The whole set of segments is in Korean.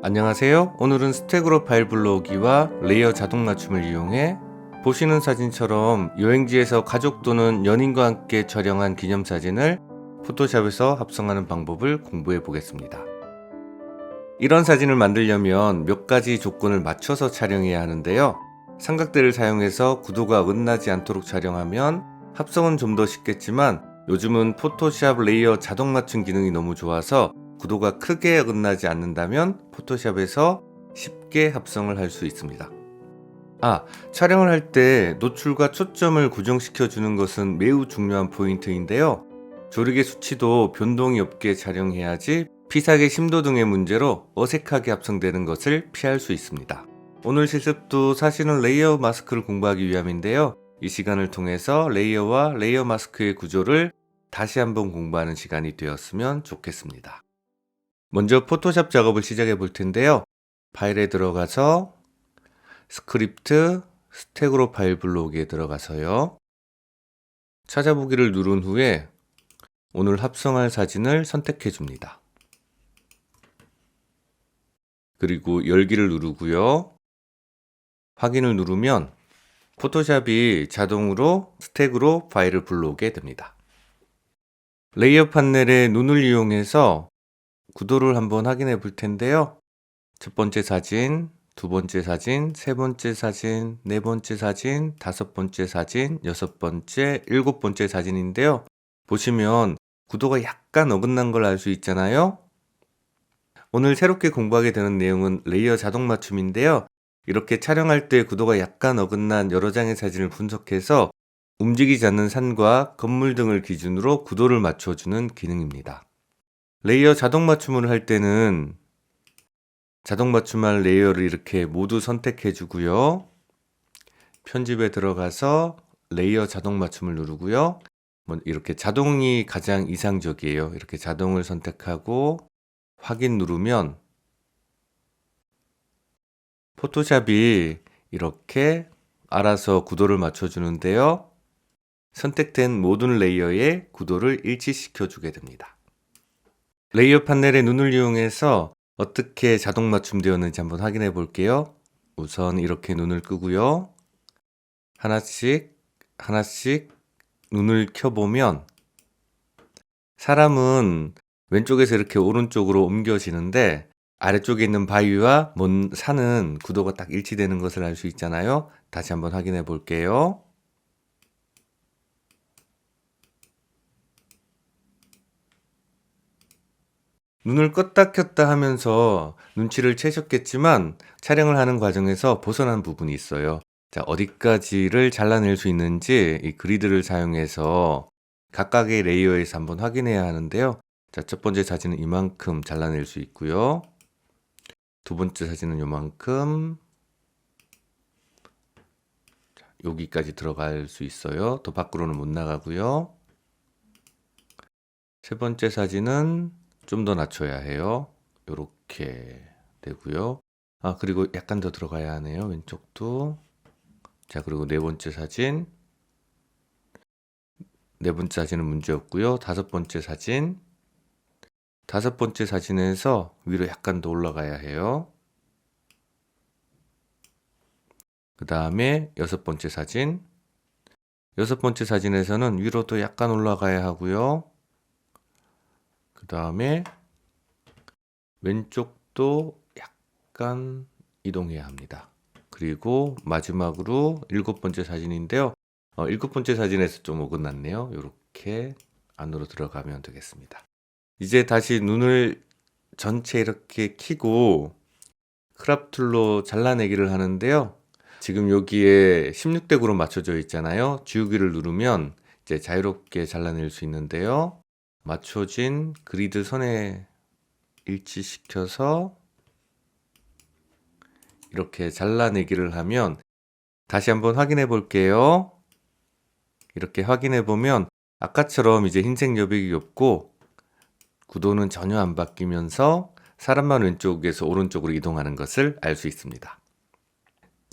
안녕하세요. 오늘은 스택으로 파일 불러오기와 레이어 자동 맞춤을 이용해 보시는 사진처럼 여행지에서 가족 또는 연인과 함께 촬영한 기념사진을 포토샵에서 합성하는 방법을 공부해 보겠습니다. 이런 사진을 만들려면 몇 가지 조건을 맞춰서 촬영해야 하는데요. 삼각대를 사용해서 구도가 어긋나지 않도록 촬영하면 합성은 좀 더 쉽겠지만 요즘은 포토샵 레이어 자동 맞춤 기능이 너무 좋아서 구도가 크게 어긋나지 않는다면 포토샵에서 쉽게 합성을 할 수 있습니다. 촬영을 할 때 노출과 초점을 고정시켜 주는 것은 매우 중요한 포인트인데요. 조리개 수치도 변동이 없게 촬영해야지 피사계 심도 등의 문제로 어색하게 합성되는 것을 피할 수 있습니다. 오늘 실습도 사실은 레이어 마스크를 공부하기 위함인데요. 이 시간을 통해서 레이어와 레이어 마스크의 구조를 다시 한번 공부하는 시간이 되었으면 좋겠습니다. 먼저 포토샵 작업을 시작해 볼 텐데요. 파일에 들어가서 스크립트, 스택으로 파일 불러오기에 들어가서요. 찾아보기를 누른 후에 오늘 합성할 사진을 선택해 줍니다. 그리고 열기를 누르고요. 확인을 누르면 포토샵이 자동으로 스택으로 파일을 불러오게 됩니다. 레이어 판넬의 눈을 이용해서 구도를 한번 확인해 볼 텐데요. 첫 번째 사진, 두 번째 사진, 세 번째 사진, 네 번째 사진, 다섯 번째 사진, 여섯 번째, 일곱 번째 사진인데요. 보시면 구도가 약간 어긋난 걸 알 수 있잖아요. 오늘 새롭게 공부하게 되는 내용은 레이어 자동 맞춤인데요. 이렇게 촬영할 때 구도가 약간 어긋난 여러 장의 사진을 분석해서 움직이지 않는 산과 건물 등을 기준으로 구도를 맞춰주는 기능입니다. 레이어 자동 맞춤을 할 때는 자동 맞춤할 레이어를 이렇게 모두 선택해 주고요. 편집에 들어가서 레이어 자동 맞춤을 누르고요. 이렇게 자동이 가장 이상적이에요. 이렇게 자동을 선택하고 확인 누르면 포토샵이 이렇게 알아서 구도를 맞춰주는데요. 선택된 모든 레이어의 구도를 일치시켜 주게 됩니다. 레이어 판넬의 눈을 이용해서 어떻게 자동 맞춤되었는지 한번 확인해 볼게요. 우선 이렇게 눈을 끄고요. 하나씩 눈을 켜보면 사람은 왼쪽에서 이렇게 오른쪽으로 옮겨지는데 아래쪽에 있는 바위와 먼 산은 구도가 딱 일치되는 것을 알 수 있잖아요. 다시 한번 확인해 볼게요. 눈을 껐다 켰다 하면서 눈치를 채셨겠지만 촬영을 하는 과정에서 벗어난 부분이 있어요. 자, 어디까지를 잘라낼 수 있는지 이 그리드를 사용해서 각각의 레이어에서 한번 확인해야 하는데요. 자, 첫 번째 사진은 이만큼 잘라낼 수 있고요. 두 번째 사진은 요만큼, 자, 여기까지 들어갈 수 있어요. 더 밖으로는 못 나가고요. 세 번째 사진은 좀 더 낮춰야 해요. 요렇게 되고요. 그리고 약간 더 들어가야 하네요. 왼쪽도. 자, 그리고 네 번째 사진. 네 번째 사진은 문제 없고요. 다섯 번째 사진. 다섯 번째 사진에서 위로 약간 더 올라가야 해요. 그 다음에 여섯 번째 사진. 여섯 번째 사진에서는 위로 더 약간 올라가야 하고요. 그 다음에 왼쪽도 약간 이동해야 합니다. 그리고 마지막으로 일곱 번째 사진인데요. 일곱 번째 사진에서 좀 어긋났네요. 이렇게 안으로 들어가면 되겠습니다. 이제 다시 눈을 전체 이렇게 켜고 크롭 툴로 잘라내기를 하는데요. 지금 여기에 16대9로 맞춰져 있잖아요. 지우기를 누르면 이제 자유롭게 잘라낼 수 있는데요. 맞춰진 그리드 선에 일치시켜서 이렇게 잘라내기를 하면 다시 한번 확인해 볼게요. 이렇게 확인해 보면 아까처럼 이제 흰색 여백이 없고 구도는 전혀 안 바뀌면서 사람만 왼쪽에서 오른쪽으로 이동하는 것을 알 수 있습니다.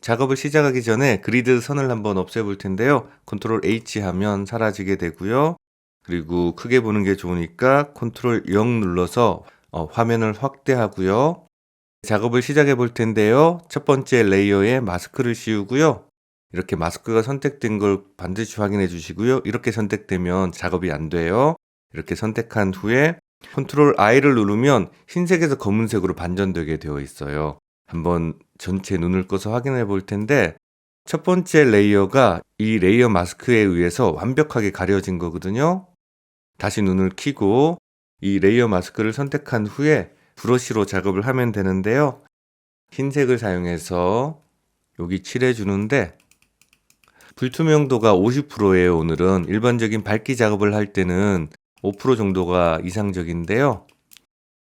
작업을 시작하기 전에 그리드 선을 한번 없애 볼 텐데요. 컨트롤 H 하면 사라지게 되고요. 그리고 크게 보는 게 좋으니까 컨트롤 0 눌러서 화면을 확대하고요. 작업을 시작해 볼 텐데요. 첫 번째 레이어에 마스크를 씌우고요. 이렇게 마스크가 선택된 걸 반드시 확인해 주시고요. 이렇게 선택되면 작업이 안 돼요. 이렇게 선택한 후에 컨트롤 I를 누르면 흰색에서 검은색으로 반전되게 되어 있어요. 한번 전체 눈을 꺼서 확인해 볼 텐데, 첫 번째 레이어가 이 레이어 마스크에 의해서 완벽하게 가려진 거거든요. 다시 눈을 켜고 이 레이어 마스크를 선택한 후에 브러쉬로 작업을 하면 되는데요. 흰색을 사용해서 여기 칠해 주는데, 불투명도가 50%예요. 오늘은 일반적인 밝기 작업을 할 때는 5% 정도가 이상적인데요.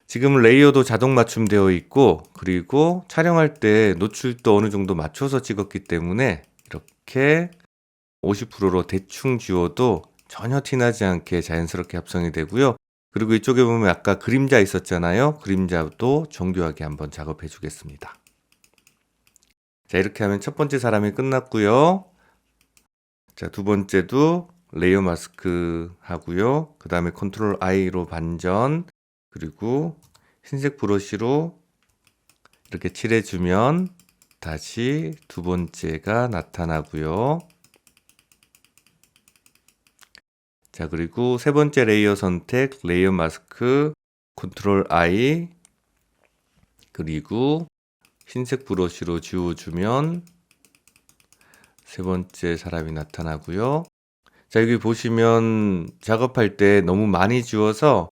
지금 레이어도 자동 맞춤되어 있고, 그리고 촬영할 때 노출도 어느 정도 맞춰서 찍었기 때문에 이렇게 50%로 대충 지워도 전혀 티나지 않게 자연스럽게 합성이 되고요. 그리고 이쪽에 보면 아까 그림자 있었잖아요. 그림자도 정교하게 한번 작업해 주겠습니다. 자, 이렇게 하면 첫 번째 사람이 끝났고요. 자, 두 번째도 레이어 마스크 하고요. 그 다음에 컨트롤 I로 반전, 그리고 흰색 브러쉬로 이렇게 칠해주면 다시 두 번째가 나타나고요. 자, 그리고 세 번째 레이어 선택, 레이어 마스크, 컨트롤 I, 그리고 흰색 브러쉬로 지워주면 세 번째 사람이 나타나고요. 자, 여기 보시면 작업할 때 너무 많이 지워서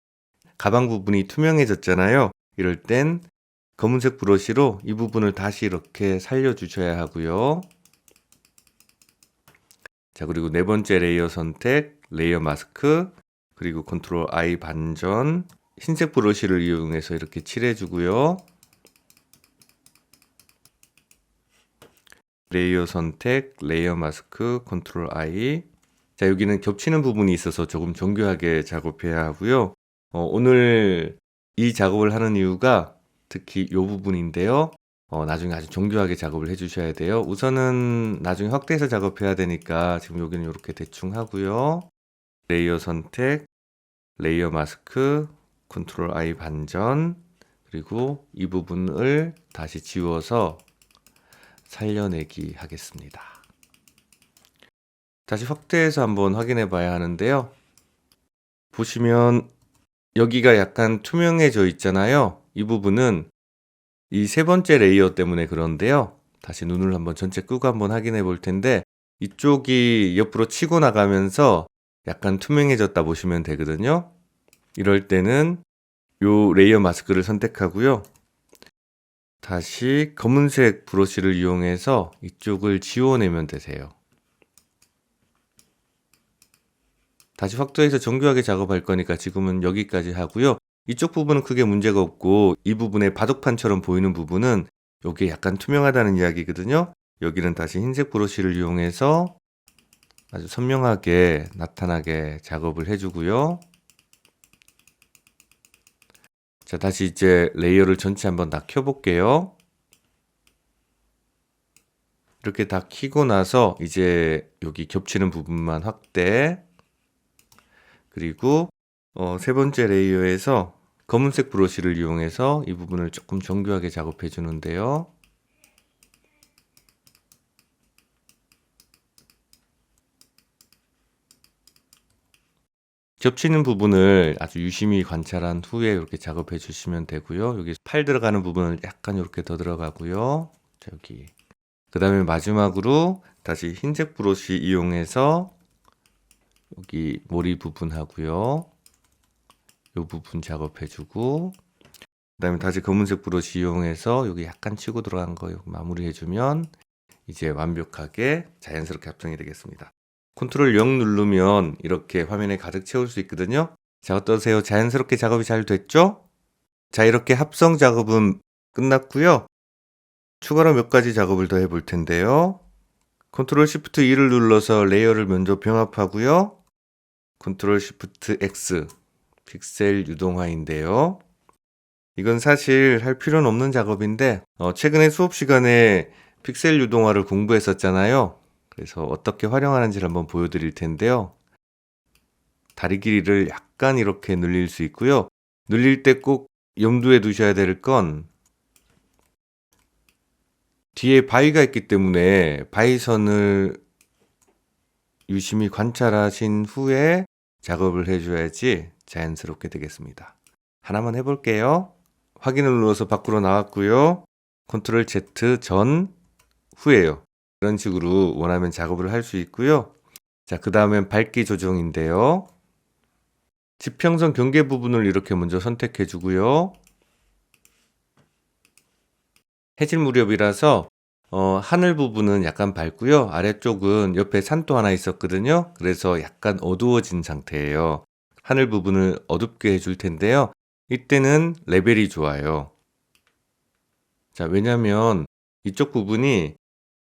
가방 부분이 투명해졌잖아요. 이럴 땐 검은색 브러쉬로 이 부분을 다시 이렇게 살려주셔야 하고요. 자, 그리고 네 번째 레이어 선택, 레이어 마스크, 그리고 컨트롤 I 반전, 흰색 브러쉬를 이용해서 이렇게 칠해주고요. 레이어 선택, 레이어 마스크, 컨트롤 I. 자, 여기는 겹치는 부분이 있어서 조금 정교하게 작업해야 하고요. 오늘 이 작업을 하는 이유가 특히 이 부분인데요. 나중에 아주 정교하게 작업을 해주셔야 돼요. 우선은 나중에 확대해서 작업해야 되니까 지금 여기는 이렇게 대충 하고요. 레이어 선택, 레이어 마스크, 컨트롤 I 반전, 그리고 이 부분을 다시 지워서 살려내기 하겠습니다. 다시 확대해서 한번 확인해 봐야 하는데요. 보시면 여기가 약간 투명해져 있잖아요. 이 부분은 이 세 번째 레이어 때문에 그런데요. 다시 눈을 한번 전체 끄고 한번 확인해 볼 텐데, 이쪽이 옆으로 치고 나가면서 약간 투명해졌다 보시면 되거든요. 이럴 때는 요 레이어 마스크를 선택하고요. 다시 검은색 브러쉬를 이용해서 이쪽을 지워내면 되세요. 다시 확대해서 정교하게 작업할 거니까 지금은 여기까지 하고요. 이쪽 부분은 크게 문제가 없고, 이 부분에 바둑판처럼 보이는 부분은 여기에 약간 투명하다는 이야기거든요. 여기는 다시 흰색 브러쉬를 이용해서 아주 선명하게 나타나게 작업을 해주고요. 자, 다시 이제 레이어를 전체 한번 다 켜볼게요. 이렇게 다 켜고 나서 이제 여기 겹치는 부분만 확대, 그리고 세 번째 레이어에서 검은색 브러쉬를 이용해서 이 부분을 조금 정교하게 작업해 주는데요. 겹치는 부분을 아주 유심히 관찰한 후에 이렇게 작업해 주시면 되고요. 여기 팔 들어가는 부분은 약간 이렇게 더 들어가고요. 자, 여기. 그 다음에 마지막으로 다시 흰색 브러쉬 이용해서 여기 머리 부분 하고요. 이 부분 작업해 주고, 그 다음에 다시 검은색 브러쉬 이용해서 여기 약간 치고 들어간 거 마무리 해주면 이제 완벽하게 자연스럽게 합성이 되겠습니다. 컨트롤 0 누르면 이렇게 화면에 가득 채울 수 있거든요. 자, 어떠세요? 자연스럽게 작업이 잘 됐죠? 자, 이렇게 합성 작업은 끝났고요. 추가로 몇 가지 작업을 더 해볼 텐데요. 컨트롤 시프트 2를 눌러서 레이어를 먼저 병합하고요. 컨트롤 시프트 X, 픽셀 유동화인데요. 이건 사실 할 필요는 없는 작업인데, 최근에 수업 시간에 픽셀 유동화를 공부했었잖아요. 그래서 어떻게 활용하는지를 한번 보여드릴 텐데요. 다리 길이를 약간 이렇게 늘릴 수 있고요. 늘릴 때 꼭 염두에 두셔야 될 건 뒤에 바위가 있기 때문에 바위선을 유심히 관찰하신 후에 작업을 해줘야지 자연스럽게 되겠습니다. 하나만 해볼게요. 확인을 눌러서 밖으로 나왔고요. 컨트롤 Z 전 후에요. 이런 식으로 원하면 작업을 할 수 있고요. 자, 그 다음엔 밝기 조정인데요. 지평선 경계 부분을 이렇게 먼저 선택해 주고요. 해질 무렵이라서 하늘 부분은 약간 밝고요. 아래쪽은 옆에 산도 하나 있었거든요. 그래서 약간 어두워진 상태예요. 하늘 부분을 어둡게 해줄 텐데요. 이때는 레벨이 좋아요. 자, 왜냐면 이쪽 부분이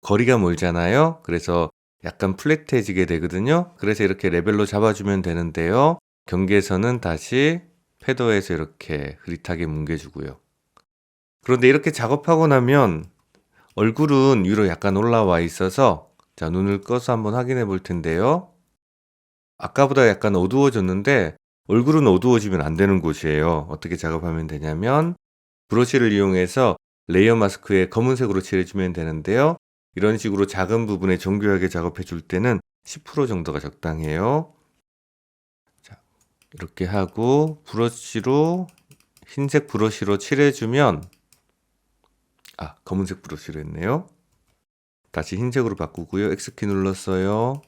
거리가 멀잖아요. 그래서 약간 플랫해지게 되거든요. 그래서 이렇게 레벨로 잡아주면 되는데요. 경계선은 다시 패더에서 이렇게 흐릿하게 뭉개주고요. 그런데 이렇게 작업하고 나면 얼굴은 위로 약간 올라와 있어서 자, 눈을 꺼서 한번 확인해 볼 텐데요. 아까보다 약간 어두워졌는데 얼굴은 어두워지면 안 되는 곳이에요. 어떻게 작업하면 되냐면 브러쉬를 이용해서 레이어 마스크에 검은색으로 칠해주면 되는데요. 이런 식으로 작은 부분에 정교하게 작업해 줄 때는 10% 정도가 적당해요. 자, 이렇게 하고 브러쉬로 흰색 브러쉬로 칠해주면 검은색 브러쉬로 했네요. 다시 흰색으로 바꾸고요. X키 눌렀어요.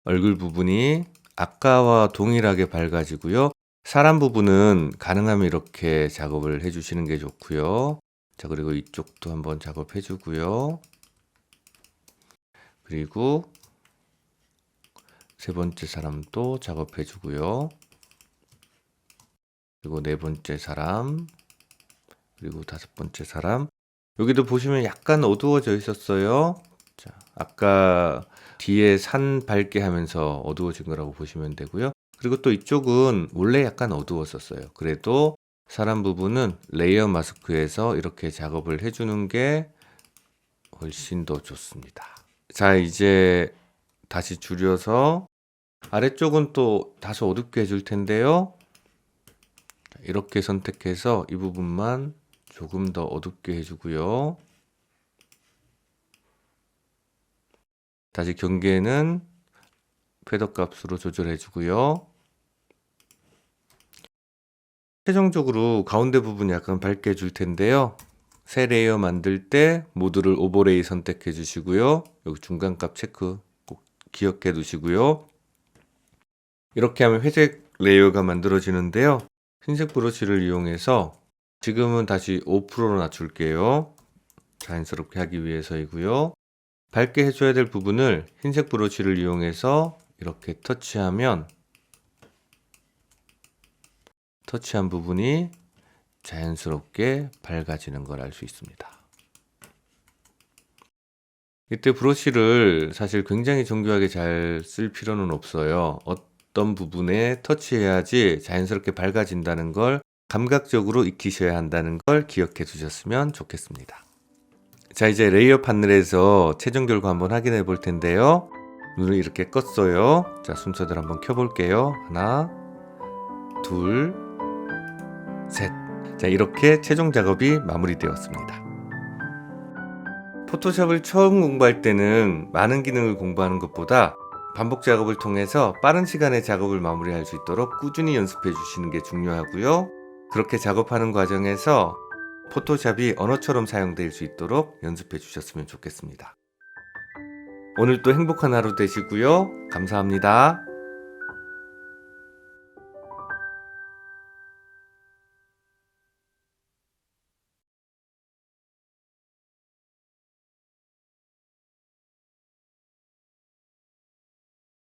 얼굴 부분이 아까와 동일하게 밝아지고요. 사람 부분은 가능하면 이렇게 작업을 해주시는 게 좋고요. 자, 그리고 이쪽도 한번 작업해 주고요. 그리고 세 번째 사람도 작업해 주고요. 그리고 네 번째 사람, 그리고 다섯 번째 사람. 여기도 보시면 약간 어두워져 있었어요. 자, 아까 뒤에 산 밝게 하면서 어두워진 거라고 보시면 되고요. 그리고 또 이쪽은 원래 약간 어두웠었어요. 그래도 사람 부분은 레이어 마스크에서 이렇게 작업을 해주는 게 훨씬 더 좋습니다. 자, 이제 다시 줄여서 아래쪽은 또 다소 어둡게 해줄 텐데요. 이렇게 선택해서 이 부분만 조금 더 어둡게 해주고요. 다시 경계는 패더 값으로 조절해 주고요. 최종적으로 가운데 부분 약간 밝게 해줄 텐데요. 새 레이어 만들 때 모드를 오버레이 선택해 주시고요. 여기 중간값 체크 꼭 기억해 두시고요. 이렇게 하면 회색 레이어가 만들어지는데요. 흰색 브러쉬를 이용해서 지금은 다시 5%로 낮출게요. 자연스럽게 하기 위해서이고요. 밝게 해줘야 될 부분을 흰색 브러쉬를 이용해서 이렇게 터치하면 터치한 부분이 자연스럽게 밝아지는 걸 알 수 있습니다. 이때 브러쉬를 사실 굉장히 정교하게 잘 쓸 필요는 없어요. 어떤 부분에 터치해야지 자연스럽게 밝아진다는 걸 감각적으로 익히셔야 한다는 걸 기억해 두셨으면 좋겠습니다. 자, 이제 레이어 판넬에서 최종 결과 한번 확인해 볼 텐데요. 눈을 이렇게 껐어요. 자, 순서대로 한번 켜볼게요. 하나, 둘, 셋. 자, 이렇게 최종 작업이 마무리되었습니다. 포토샵을 처음 공부할 때는 많은 기능을 공부하는 것보다 반복 작업을 통해서 빠른 시간에 작업을 마무리할 수 있도록 꾸준히 연습해 주시는 게 중요하고요. 그렇게 작업하는 과정에서 포토샵이 언어처럼 사용될 수 있도록 연습해 주셨으면 좋겠습니다. 오늘도 행복한 하루 되시고요. 감사합니다.